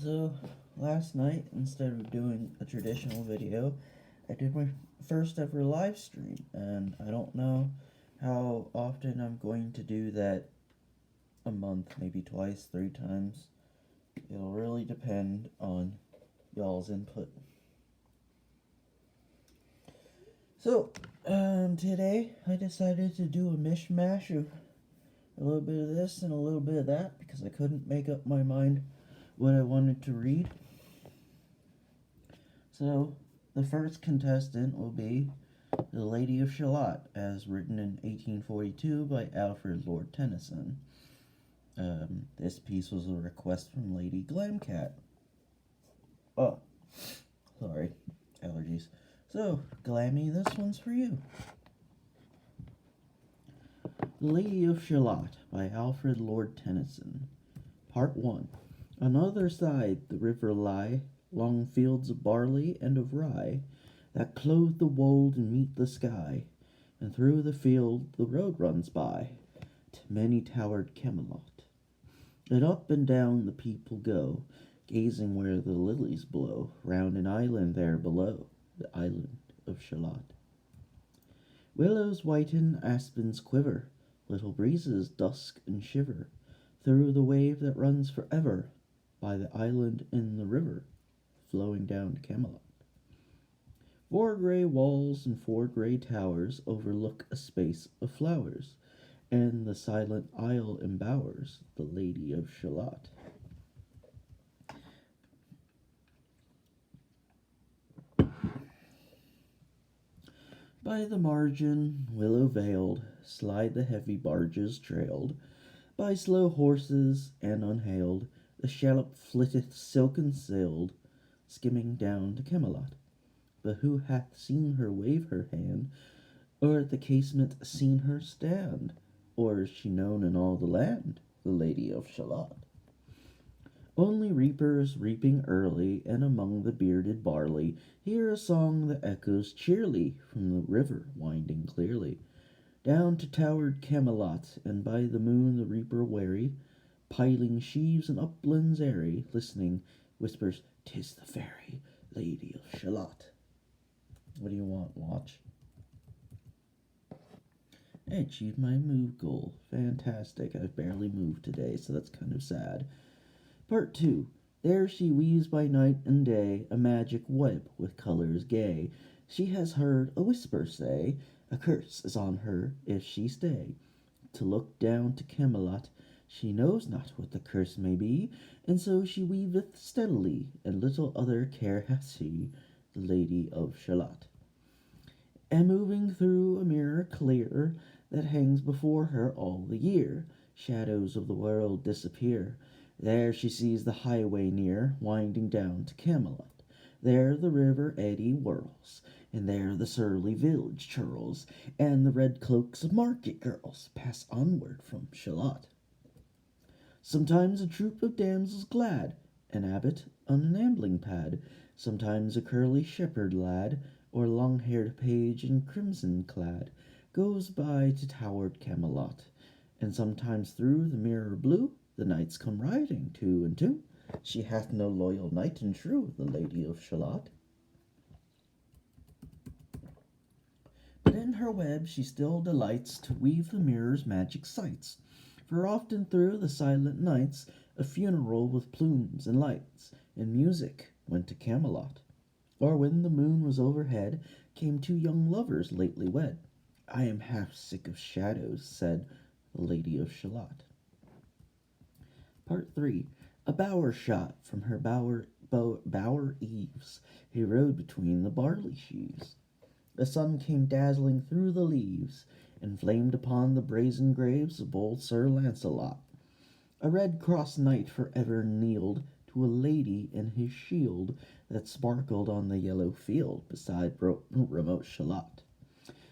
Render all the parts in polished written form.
So, last night, instead of doing a traditional video, I did my first ever live stream, and I don't know how often I'm going to do that a month, maybe twice, three times. It'll really depend on y'all's input. So, today I decided to do a mishmash of a little bit of this and a little bit of that because I couldn't make up my mind what I wanted to read. So, the first contestant will be The Lady of Shalott, as written in 1842 by Alfred Lord Tennyson. This piece was a request from Lady Glamcat. Oh, sorry, allergies. So, Glammy, this one's for you. The Lady of Shalott by Alfred Lord Tennyson. Part 1. On other side the river lie long fields of barley and of rye that clothe the wold and meet the sky, and through the field the road runs by to many-towered Camelot. And up and down the people go, gazing where the lilies blow, round an island there below, the island of Shalott. Willows whiten, aspens quiver, little breezes dusk and shiver through the wave that runs forever by the island in the river, flowing down to Camelot. 4 grey walls and 4 grey towers overlook a space of flowers, and the silent isle embowers the Lady of Shalott. By the margin, willow-veiled, slide the heavy barges trailed by slow horses, and unhailed the shallop flitteth silken-sailed, skimming down to Camelot. But who hath seen her wave her hand, or at the casement seen her stand? Or is she known in all the land, the Lady of Shalott? Only reapers reaping early, and among the bearded barley, hear a song that echoes cheerly from the river winding clearly down to towered Camelot, and by the moon the reaper wary, piling sheaves in uplands airy, listening, whispers, "'Tis the fairy Lady of Shalott." What do you want, watch? I achieved my move goal. Fantastic. I've barely moved today, so that's kind of sad. Part 2. There she weaves by night and day a magic web with colors gay. She has heard a whisper say, a curse is on her if she stay. To look down to Camelot, she knows not what the curse may be, and so she weaveth steadily, and little other care hath she, the Lady of Shalott. And moving through a mirror clear that hangs before her all the year, shadows of the world disappear. There she sees the highway near, winding down to Camelot. There the river eddy whirls, and there the surly village churls, and the red cloaks of market girls pass onward from Shalott. Sometimes a troop of damsels glad, an abbot on an ambling pad, sometimes a curly shepherd lad, or long-haired page in crimson clad, goes by to towered Camelot, and sometimes through the mirror blue the knights come riding, 2 and 2. She hath no loyal knight and true, the Lady of Shalott. But in her web she still delights to weave the mirror's magic sights, for often through the silent nights a funeral with plumes and lights and music went to Camelot. Or when the moon was overhead came 2 young lovers lately wed. I am half sick of shadows, said the Lady of Shalott. Part 3. A bower shot from her bower eaves, he rode between the barley sheaves. The sun came dazzling through the leaves, and flamed upon the brazen graves of bold Sir Lancelot. A red-crossed knight for ever kneeled to a lady in his shield that sparkled on the yellow field beside remote Shalott.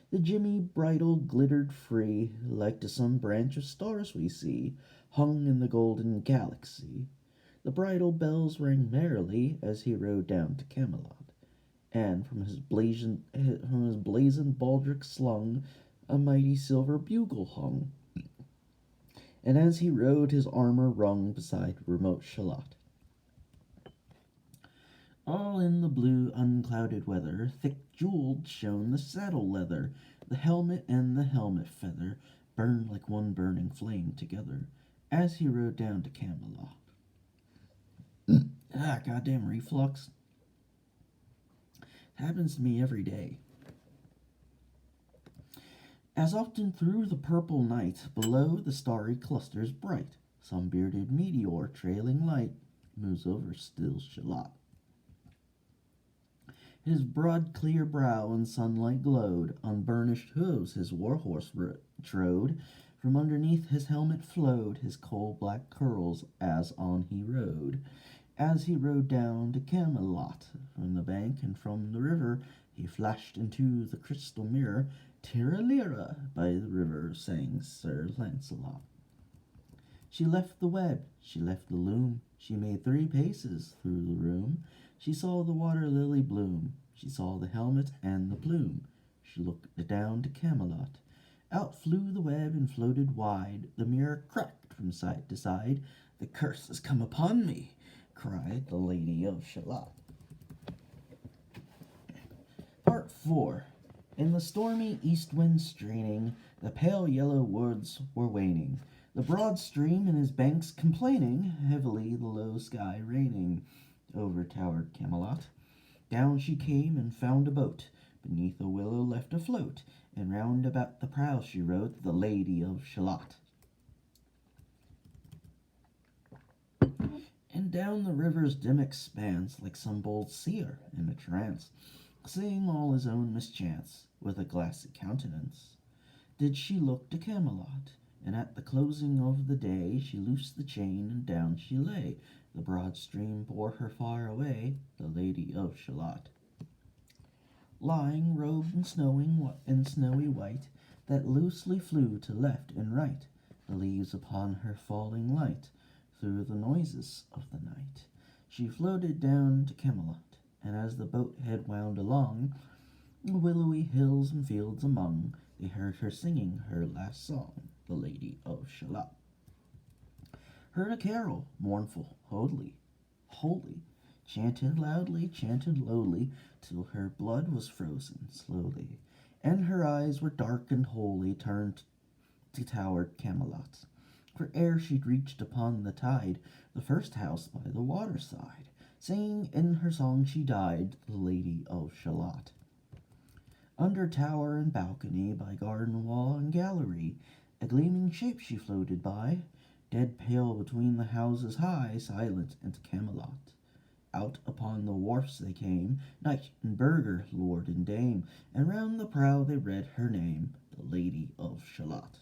The gemmy bridle glittered free, like to some branch of stars we see, hung in the golden galaxy. The bridle bells rang merrily as he rode down to Camelot, and from his blazoned baldric slung a mighty silver bugle hung. And as he rode his armor rung beside remote Shalott. All in the blue, unclouded weather, thick jeweled shone the saddle leather. The helmet and the helmet feather burned like one burning flame together as he rode down to Camelot. Goddamn reflux. Happens to me every day. As often through the purple night, below the starry clusters bright, some bearded meteor trailing light moves over still Shalott. His broad clear brow in sunlight glowed, on burnished hooves his warhorse trode, from underneath his helmet flowed his coal-black curls as on he rode. As he rode down to Camelot, from the bank and from the river, he flashed into the crystal mirror. Tira-lira, by the river sang Sir Lancelot. She left the web, she left the loom, she made 3 paces through the room. She saw the water lily bloom, she saw the helmet and the plume. She looked down to Camelot. Out flew the web and floated wide. The mirror cracked from side to side. The curse has come upon me, cried the Lady of Shalott. Part 4. In the stormy east wind straining, the pale yellow woods were waning. The broad stream in his banks complaining, heavily the low sky raining. Over towered Camelot. Down she came and found a boat, beneath a willow left afloat, and round about the prow she wrote, the Lady of Shalott. And down the river's dim expanse, like some bold seer in a trance, seeing all his own mischance, with a glassy countenance, did she look to Camelot. And at the closing of the day she loosed the chain and down she lay. The broad stream bore her far away, the Lady of Shalott. Lying robed in snowy white, that loosely flew to left and right, the leaves upon her falling light, through the noises of the night. She floated down to Camelot, and as the boat head wound along, the willowy hills and fields among, they heard her singing her last song, the Lady of Shalott. Heard a carol, mournful, holy, chanted loudly, chanted lowly, till her blood was frozen slowly, and her eyes were dark and holy, turned to towered Camelot. For ere she'd reached upon the tide, the first house by the waterside, singing in her song she died, the Lady of Shalott. Under tower and balcony, by garden wall and gallery, a gleaming shape she floated by, dead pale between the houses high, silent into Camelot. Out upon the wharfs they came, knight and burgher, lord and dame, and round the prow they read her name, the Lady of Shalott.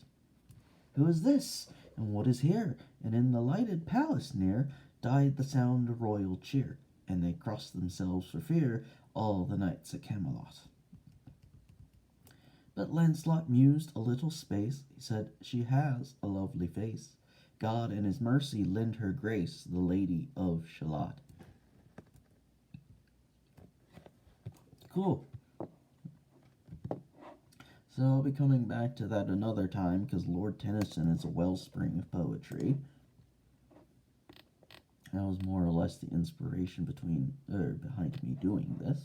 Who is this, and what is here? And in the lighted palace near died the sound of royal cheer, and they crossed themselves for fear, all the knights at Camelot. But Lancelot mused a little space. He said, she has a lovely face. God in his mercy lend her grace, the Lady of Shalott. Cool. So I'll be coming back to that another time, because Lord Tennyson is a wellspring of poetry. That was more or less the inspiration behind me doing this.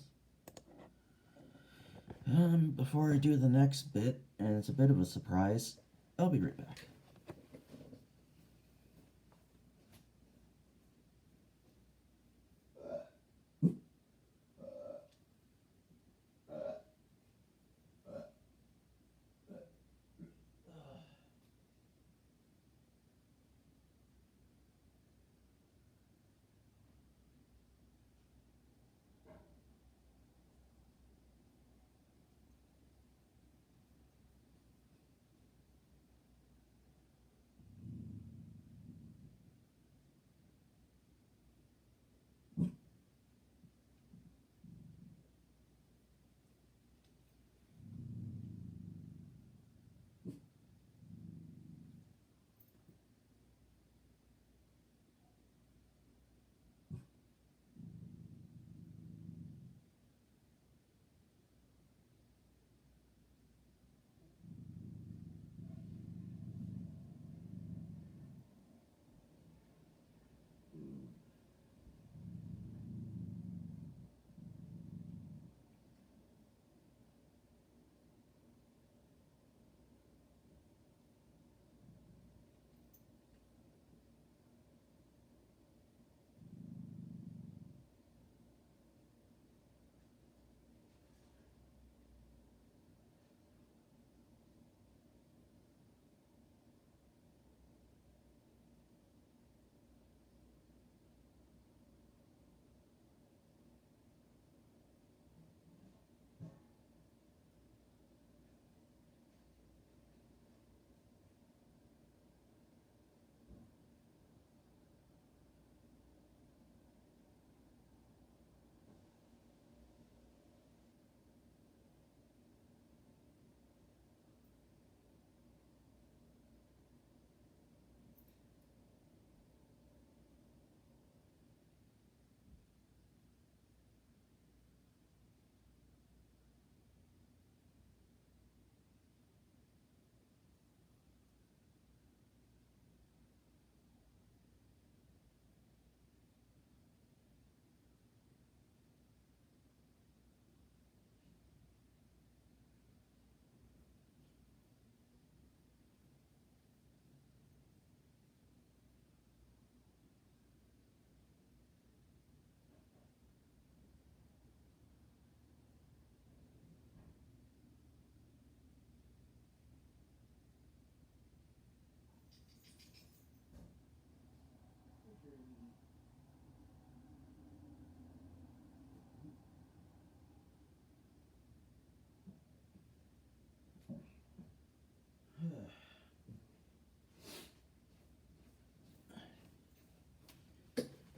Before I do the next bit, and it's a bit of a surprise, I'll be right back.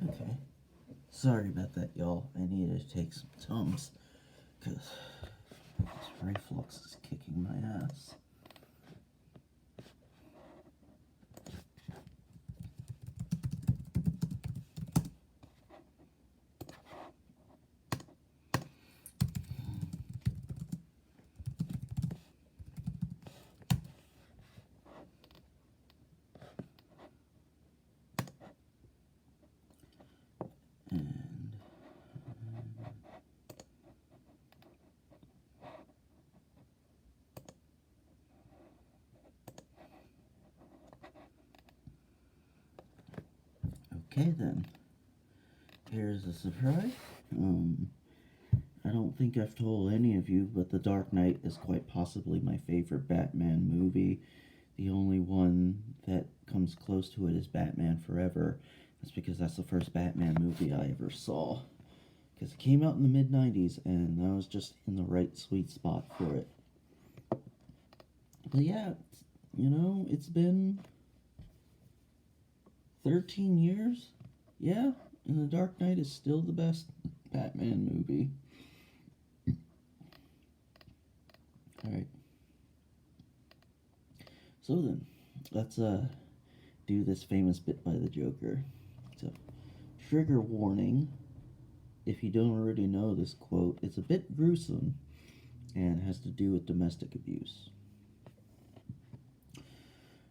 Okay. Sorry about that, y'all. I needed to take some Tums because this reflux is kicking my ass. Okay then. Here's a surprise. I don't think I've told any of you, but The Dark Knight is quite possibly my favorite Batman movie. The only one that comes close to it is Batman Forever. That's because that's the first Batman movie I ever saw. Because it came out in the mid-90s, and I was just in the right sweet spot for it. But yeah, it's been 13 years. Yeah, and The Dark Knight is still the best Batman movie. Alright. So then, let's do this famous bit by the Joker. So, trigger warning. If you don't already know this quote, it's a bit gruesome and has to do with domestic abuse.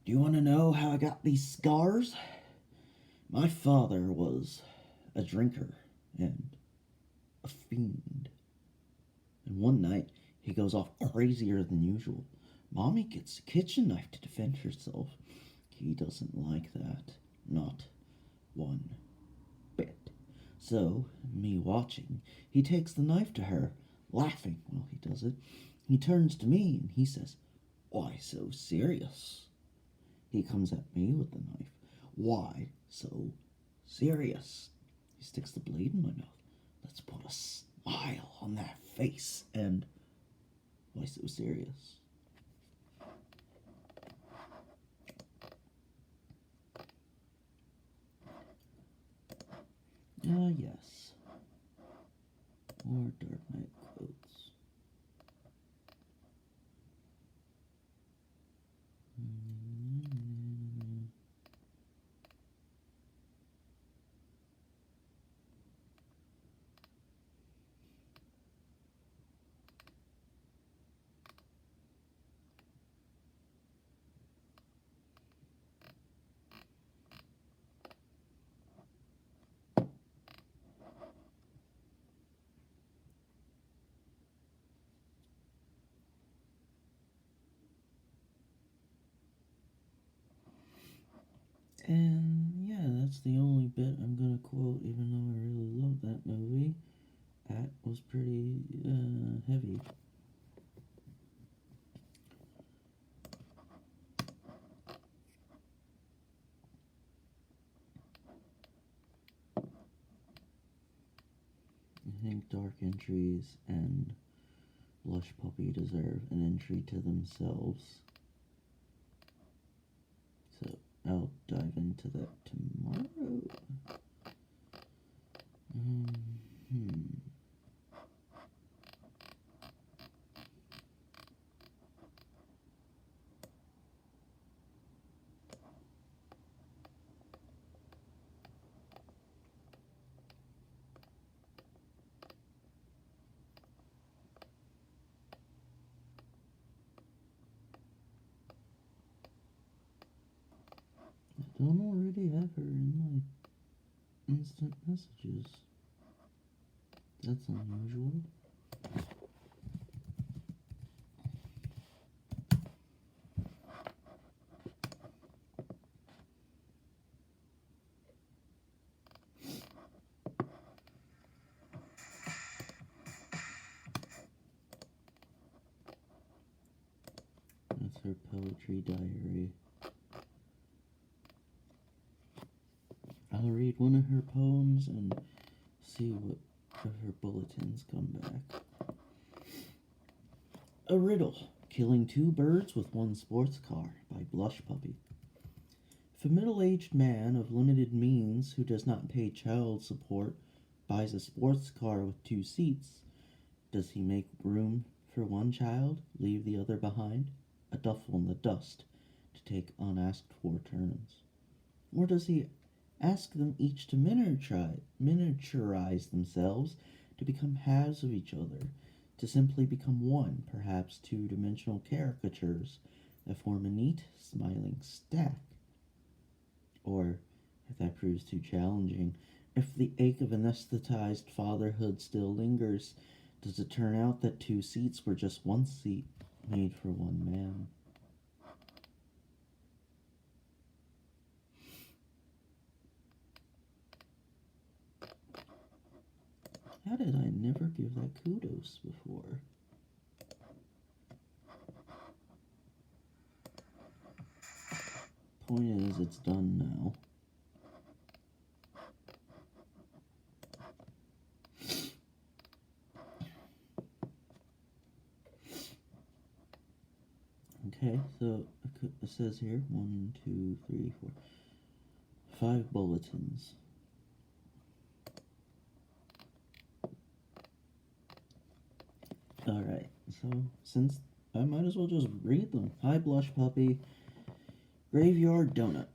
Do you want to know how I got these scars? My father was a drinker and a fiend. And one night, he goes off crazier than usual. Mommy gets a kitchen knife to defend herself. He doesn't like that. Not one bit. So, me watching, he takes the knife to her, laughing while he does it. He turns to me and he says, "Why so serious?" He comes at me with the knife. "Why so serious?" He sticks the blade in my mouth. "Let's put a smile on that face." And why so serious? Yes. More Dark Knight quotes. And yeah, that's the only bit I'm gonna quote, even though I really love that movie. That was pretty heavy. I think Dark Entries and Blush Puppy deserve an entry to themselves. So I'll dive into that tomorrow. I don't already have her in my instant messages. That's unusual. That's her poetry diary. I'll read one of her poems and see what of her bulletins come back. A riddle. Killing two birds with one sports car by Blush Puppy. If a middle-aged man of limited means who does not pay child support buys a sports car with 2 seats, does he make room for one child, leave the other behind, a duffel in the dust, to take unasked for turns? Or does he ask them each to miniaturize themselves, to become halves of each other, to simply become one, perhaps two-dimensional caricatures that form a neat, smiling stack? Or, if that proves too challenging, if the ache of anesthetized fatherhood still lingers, does it turn out that 2 seats were just 1 seat made for one man? How did I never give that kudos before? Point is, it's done now. Okay, so it says here 1, 2, 3, 4, 5 bulletins. Alright, so since I might as well just read them. Hi, Blush Puppy. Graveyard Donut.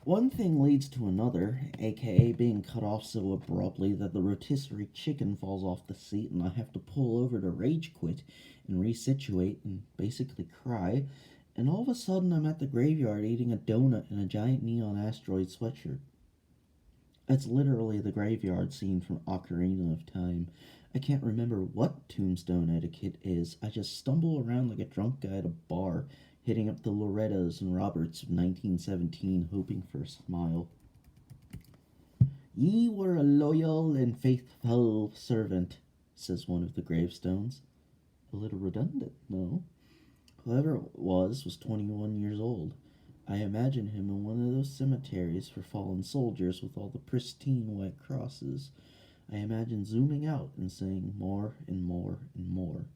One thing leads to another, aka being cut off so abruptly that the rotisserie chicken falls off the seat and I have to pull over to rage quit and resituate and basically cry, and all of a sudden I'm at the graveyard eating a donut in a giant neon asteroid sweatshirt. It's literally the graveyard scene from Ocarina of Time. I can't remember what tombstone etiquette is. I just stumble around like a drunk guy at a bar, hitting up the Lorettas and Roberts of 1917, hoping for a smile. Ye were a loyal and faithful servant, says one of the gravestones. A little redundant, no? Whoever it was 21 years old. I imagine him in one of those cemeteries for fallen soldiers with all the pristine white crosses. I imagine zooming out and saying more and more and more.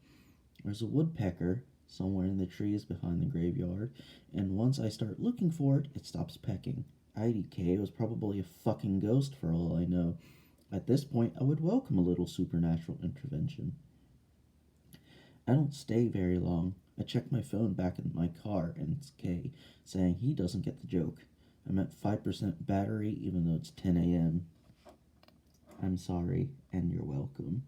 There's a woodpecker somewhere in the trees behind the graveyard, and once I start looking for it, it stops pecking. IDK was probably a fucking ghost for all I know. At this point, I would welcome a little supernatural intervention. I don't stay very long. I check my phone back in my car, and it's Kay, saying he doesn't get the joke. I'm at 5% battery, even though it's 10 a.m. I'm sorry, and you're welcome.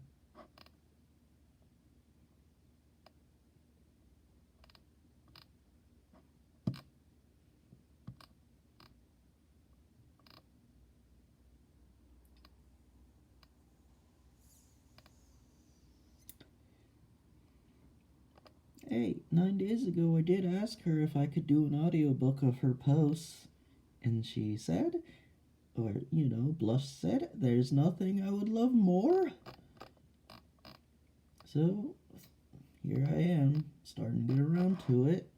Hey, 9 days ago I did ask her if I could do an audiobook of her posts, and she said, or, Blush said, there's nothing I would love more. So, here I am, starting to get around to it.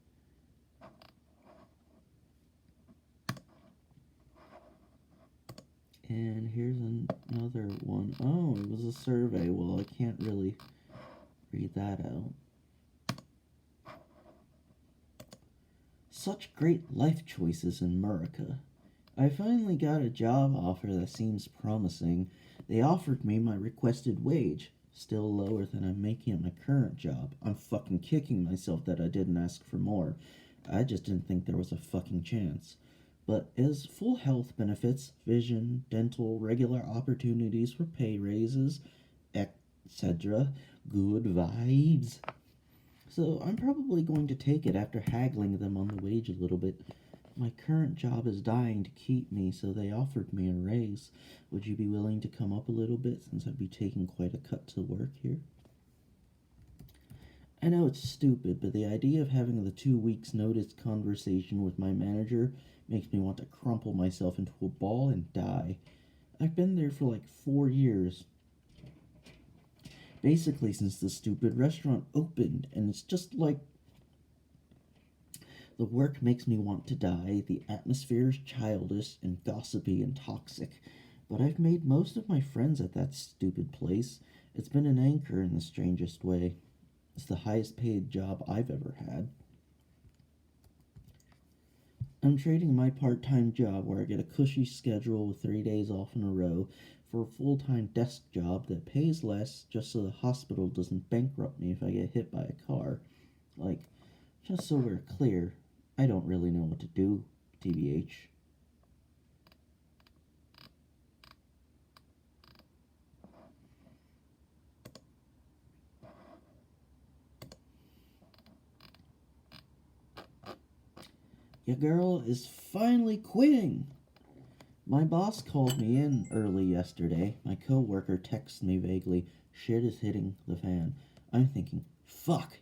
And here's another one. Oh, it was a survey. Well, I can't really read that out. Such great life choices in Murica. I finally got a job offer that seems promising. They offered me my requested wage, still lower than I'm making at my current job. I'm fucking kicking myself that I didn't ask for more. I just didn't think there was a fucking chance. But as full health benefits, vision, dental, regular opportunities for pay raises, etc. Good vibes. So I'm probably going to take it after haggling them on the wage a little bit. My current job is dying to keep me, so they offered me a raise. Would you be willing to come up a little bit, since I'd be taking quite a cut to work here? I know it's stupid, but the idea of having the 2 weeks notice conversation with my manager makes me want to crumple myself into a ball and die. I've been there for like 4 years. Basically since the stupid restaurant opened, and it's just like the work makes me want to die, the atmosphere is childish and gossipy and toxic, but I've made most of my friends at that stupid place. It's been an anchor in the strangest way. It's the highest paid job I've ever had. I'm trading my part time job where I get a cushy schedule with 3 days off in a row for a full time desk job that pays less just so the hospital doesn't bankrupt me if I get hit by a car. Like, just so we're clear, I don't really know what to do, TBH. Your girl is finally quitting. My boss called me in early yesterday. My coworker texted me vaguely, shit is hitting the fan. I'm thinking, fuck.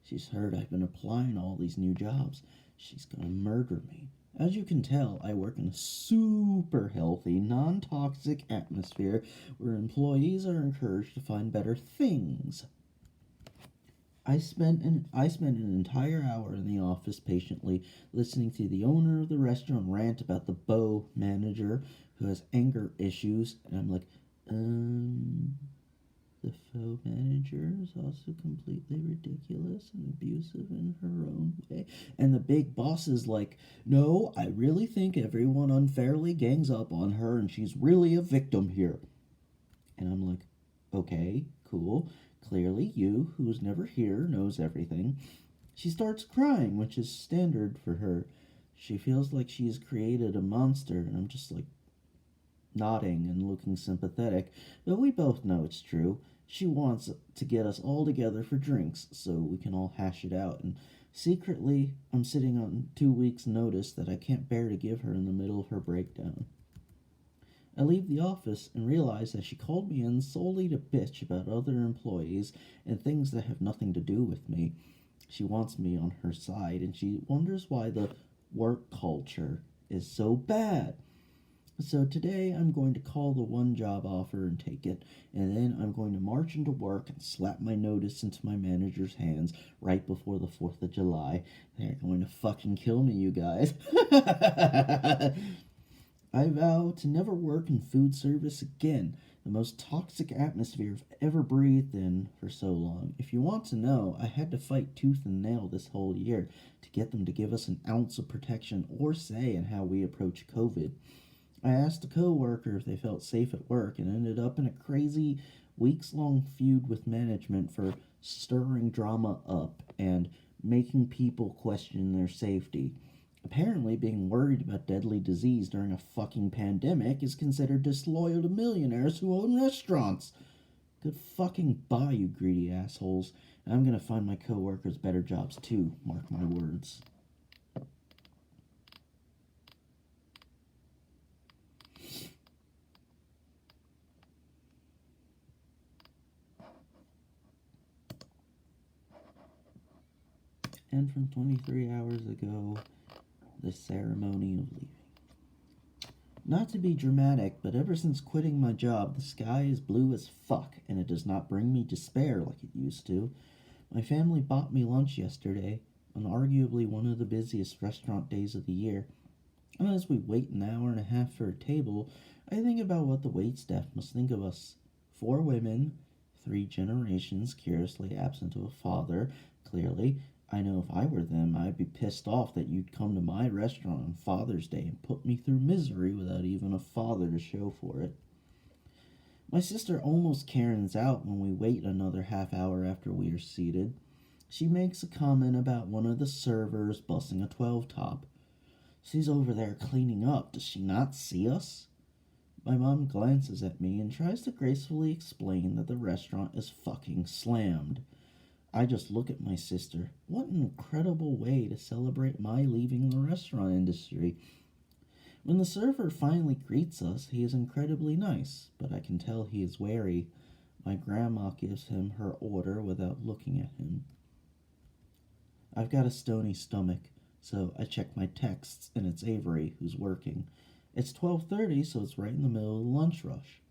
She's heard I've been applying all these new jobs. She's gonna murder me. As you can tell, I work in a super healthy, non toxic atmosphere where employees are encouraged to find better things. I spent an entire hour in the office patiently listening to the owner of the restaurant rant about the bow manager who has anger issues, and I'm like, the faux manager is also completely ridiculous and abusive in her own way. And the big boss is like, no, I really think everyone unfairly gangs up on her and she's really a victim here. And I'm like, okay, cool. Clearly, you, who's never here, knows everything. She starts crying, which is standard for her. She feels like she's created a monster, and I'm just like nodding and looking sympathetic, but we both know it's true. She wants to get us all together for drinks so we can all hash it out, and secretly, I'm sitting on 2 weeks' notice that I can't bear to give her in the middle of her breakdown. I leave the office and realize that she called me in solely to bitch about other employees and things that have nothing to do with me. She wants me on her side and she wonders why the work culture is so bad. So today I'm going to call the one job offer and take it, and then I'm going to march into work and slap my notice into my manager's hands right before the 4th of July. They're going to fucking kill me, you guys. I vow to never work in food service again. The most toxic atmosphere I've ever breathed in for so long. If you want to know, I had to fight tooth and nail this whole year to get them to give us an ounce of protection or say in how we approach COVID. I asked a coworker if they felt safe at work and ended up in a crazy weeks long feud with management for stirring drama up and making people question their safety. Apparently, being worried about deadly disease during a fucking pandemic is considered disloyal to millionaires who own restaurants. Good fucking bye, you greedy assholes. And I'm gonna find my coworkers better jobs too, mark my words. And from 23 hours ago, the ceremony of leaving. Not to be dramatic, but ever since quitting my job, the sky is blue as fuck, and it does not bring me despair like it used to. My family bought me lunch yesterday, on arguably one of the busiest restaurant days of the year. And as we wait an hour and a half for a table, I think about what the waitstaff must think of us. 4 women, 3 generations curiously absent of a father, clearly. I know if I were them, I'd be pissed off that you'd come to my restaurant on Father's Day and put me through misery without even a father to show for it. My sister almost Karens out when we wait another half hour after we are seated. She makes a comment about one of the servers busting a 12 top. She's over there cleaning up. Does she not see us? My mom glances at me and tries to gracefully explain that the restaurant is fucking slammed. I just look at my sister. What an incredible way to celebrate my leaving the restaurant industry. When the server finally greets us, he is incredibly nice, but I can tell he is wary. My grandma gives him her order without looking at him. I've got a stony stomach, so I check my texts, and it's Avery who's working. It's 12:30, so it's right in the middle of the lunch rush.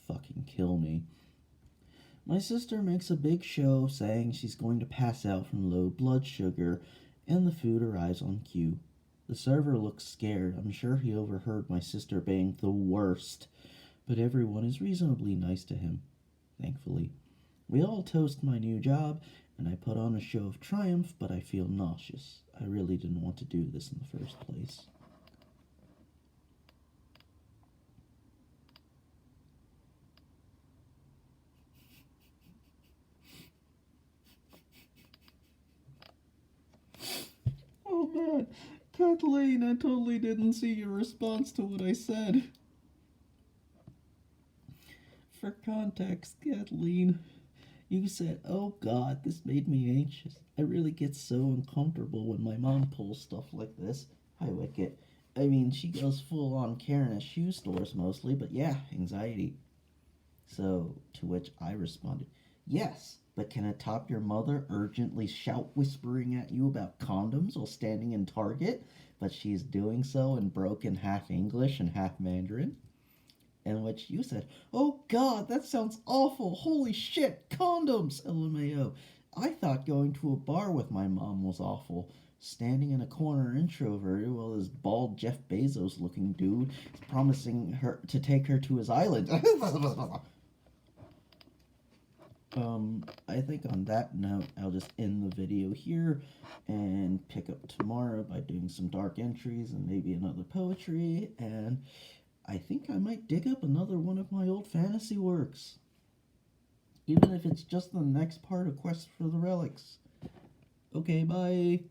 Fucking kill me. My sister makes a big show of saying she's going to pass out from low blood sugar, and the food arrives on cue. The server looks scared. I'm sure he overheard my sister being the worst, but everyone is reasonably nice to him, thankfully. We all toast my new job, and I put on a show of triumph, but I feel nauseous. I really didn't want to do this in the first place. Oh man, Kathleen, I totally didn't see your response to what I said. For context, Kathleen, you said, "Oh God, this made me anxious. I really get so uncomfortable when my mom pulls stuff like this." Hi, Wicket. I mean, she goes full on Karen at shoe stores mostly, but yeah, anxiety. So, to which I responded, "Yes, but can it top your mother urgently shout whispering at you about condoms while standing in Target, but she's doing so in broken half English and half Mandarin?" In which you said, "Oh God, that sounds awful. Holy shit, condoms, LMAO. I thought going to a bar with my mom was awful. Standing in a corner introverted while this bald Jeff Bezos looking dude is promising her to take her to his island." I think on that note, I'll just end the video here and pick up tomorrow by doing some dark entries and maybe another poetry. And I think I might dig up another one of my old fantasy works, even if it's just the next part of Quest for the Relics. Okay, bye.